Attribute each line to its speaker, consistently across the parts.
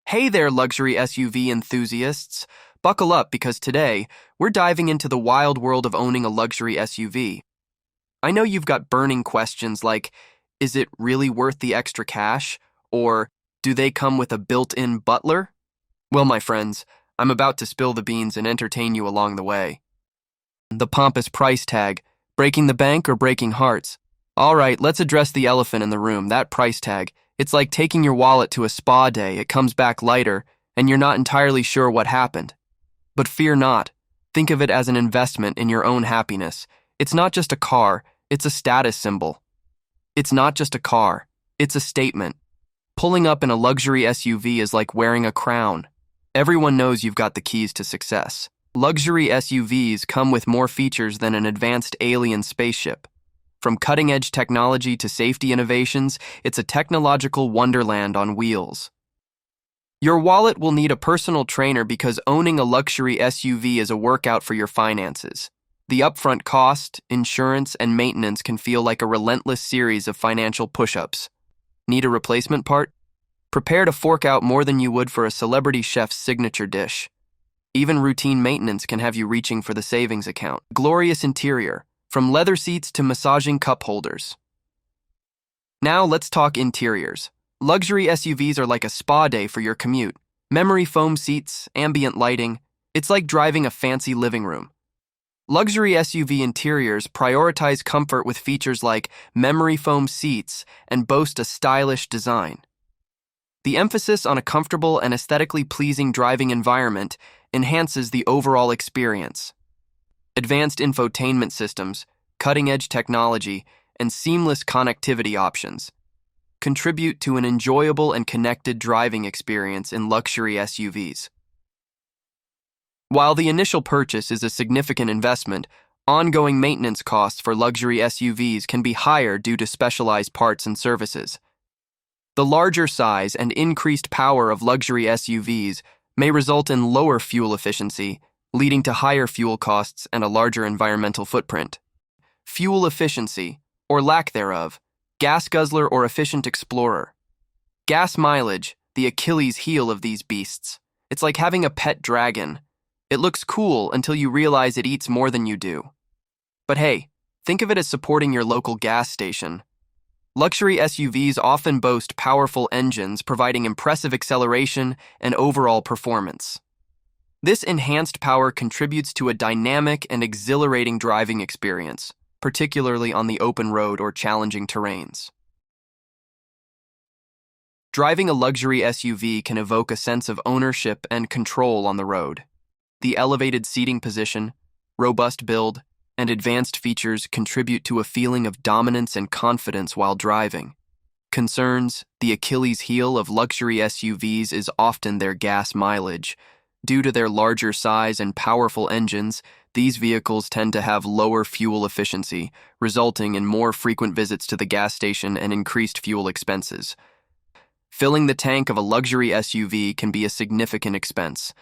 Speaker 1: Hey there, luxury SUV enthusiasts. Buckle up because today, we're diving into the wild world of owning a luxury SUV. I know you've got burning questions like, is it really worth the extra cash? Or, do they come with a built-in butler? Well, my friends, I'm about to spill the beans and entertain you along the way. The pompous price tag, breaking the bank or breaking hearts? All right, let's address the elephant in the room, that price tag. It's like taking your wallet to a spa day. It comes back lighter, and you're not entirely sure what happened. But fear not. Think of it as an investment in your own happiness. It's not just a car, it's a status symbol. It's not just a car, it's a statement. Pulling up in a luxury SUV is like wearing a crown. Everyone knows you've got the keys to success. Luxury SUVs come with more features than an advanced alien spaceship. From cutting-edge technology to safety innovations, it's a technological wonderland on wheels. Your wallet will need a personal trainer because owning a luxury SUV is a workout for your finances. The upfront cost, insurance, and maintenance can feel like a relentless series of financial push-ups. Need a replacement part? Prepare to fork out more than you would for a celebrity chef's signature dish. Even routine maintenance can have you reaching for the savings account. Glorious interior. From leather seats to massaging cup holders. Now let's talk interiors. Luxury SUVs are like a spa day for your commute. Memory foam seats, ambient lighting. It's like driving a fancy living room. Luxury SUV interiors prioritize comfort with features like memory foam seats and boast a stylish design. The emphasis on a comfortable and aesthetically pleasing driving environment enhances the overall experience. Advanced infotainment systems, cutting-edge technology, and seamless connectivity options contribute to an enjoyable and connected driving experience in luxury SUVs. While the initial purchase is a significant investment, ongoing maintenance costs for luxury SUVs can be higher due to specialized parts and services. The larger size and increased power of luxury SUVs may result in lower fuel efficiency, leading to higher fuel costs and a larger environmental footprint. Fuel efficiency, or lack thereof, gas guzzler or efficient explorer. Gas mileage, the Achilles heel of these beasts. It's like having a pet dragon. It looks cool until you realize it eats more than you do. But hey, think of it as supporting your local gas station. Luxury SUVs often boast powerful engines providing impressive acceleration and overall performance. This enhanced power contributes to a dynamic and exhilarating driving experience, particularly on the open road or challenging terrains. Driving a luxury SUV can evoke a sense of ownership and control on the road. The elevated seating position, robust build, and advanced features contribute to a feeling of dominance and confidence while driving. Concerns: the Achilles heel of luxury SUVs is often their gas mileage. Due to their larger size and powerful engines, these vehicles tend to have lower fuel efficiency, resulting in more frequent visits to the gas station and increased fuel expenses. Filling the tank of a luxury SUV can be a significant expense.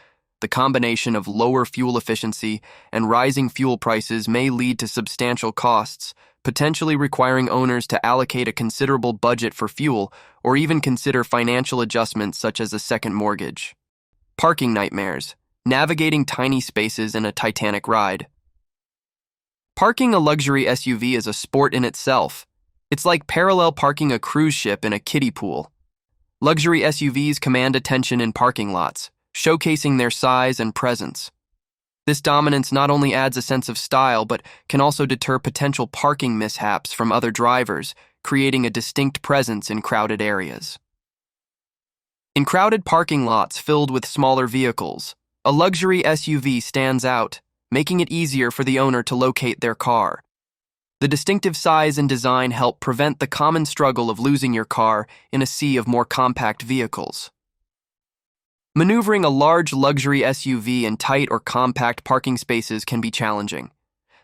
Speaker 1: The combination of lower fuel efficiency and rising fuel prices may lead to substantial costs, potentially requiring owners to allocate a considerable budget for fuel or even consider financial adjustments such as a second mortgage. Parking nightmares, navigating tiny spaces in a Titanic ride. Parking a luxury SUV is a sport in itself. It's like parallel parking a cruise ship in a kiddie pool. Luxury SUVs command attention in parking lots, showcasing their size and presence. This dominance not only adds a sense of style, but can also deter potential parking mishaps from other drivers, creating a distinct presence in crowded areas. In crowded parking lots filled with smaller vehicles, a luxury SUV stands out, making it easier for the owner to locate their car. The distinctive size and design help prevent the common struggle of losing your car in a sea of more compact vehicles. Maneuvering a large luxury SUV in tight or compact parking spaces can be challenging.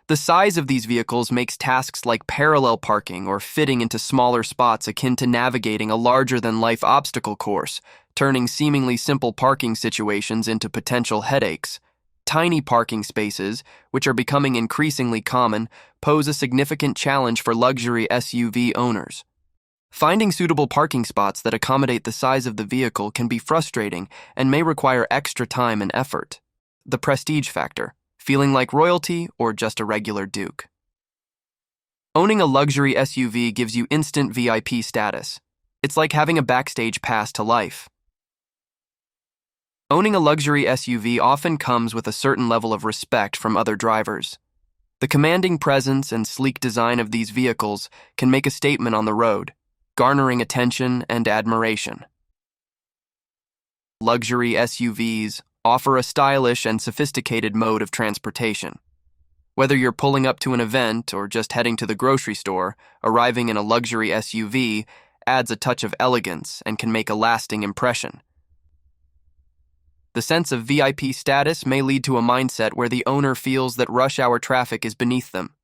Speaker 1: The size of these vehicles makes tasks like parallel parking or fitting into smaller spots akin to navigating a larger-than-life obstacle course, turning seemingly simple parking situations into potential headaches. Tiny parking spaces, which are becoming increasingly common, pose a significant challenge for luxury SUV owners. Finding suitable parking spots that accommodate the size of the vehicle can be frustrating and may require extra time and effort. The prestige factor, feeling like royalty or just a regular Duke. Owning a luxury SUV gives you instant VIP status. It's like having a backstage pass to life. Owning a luxury SUV often comes with a certain level of respect from other drivers. The commanding presence and sleek design of these vehicles can make a statement on the road, garnering attention and admiration. Luxury SUVs offer a stylish and sophisticated mode of transportation. Whether you're pulling up to an event or just heading to the grocery store, arriving in a luxury SUV adds a touch of elegance and can make a lasting impression. The sense of VIP status may lead to a mindset where the owner feels that rush hour traffic is beneath them.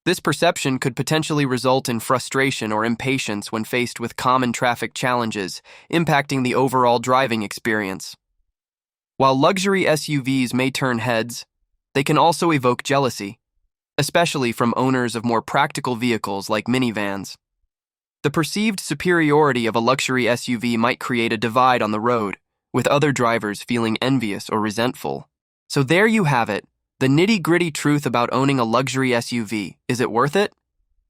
Speaker 1: This perception could potentially result in frustration or impatience when faced with common traffic challenges, impacting the overall driving experience. While luxury SUVs may turn heads, they can also evoke jealousy, especially from owners of more practical vehicles like minivans. The perceived superiority of a luxury SUV might create a divide on the road, with other drivers feeling envious or resentful. So there you have it, the nitty-gritty truth about owning a luxury SUV. Is it worth it?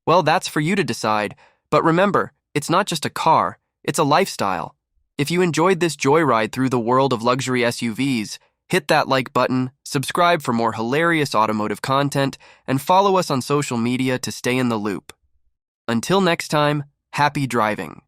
Speaker 1: Well, that's for you to decide, but remember, it's not just a car, it's a lifestyle. If you enjoyed this joyride through the world of luxury SUVs, hit that like button, subscribe for more hilarious automotive content, and follow us on social media to stay in the loop. Until next time, happy driving.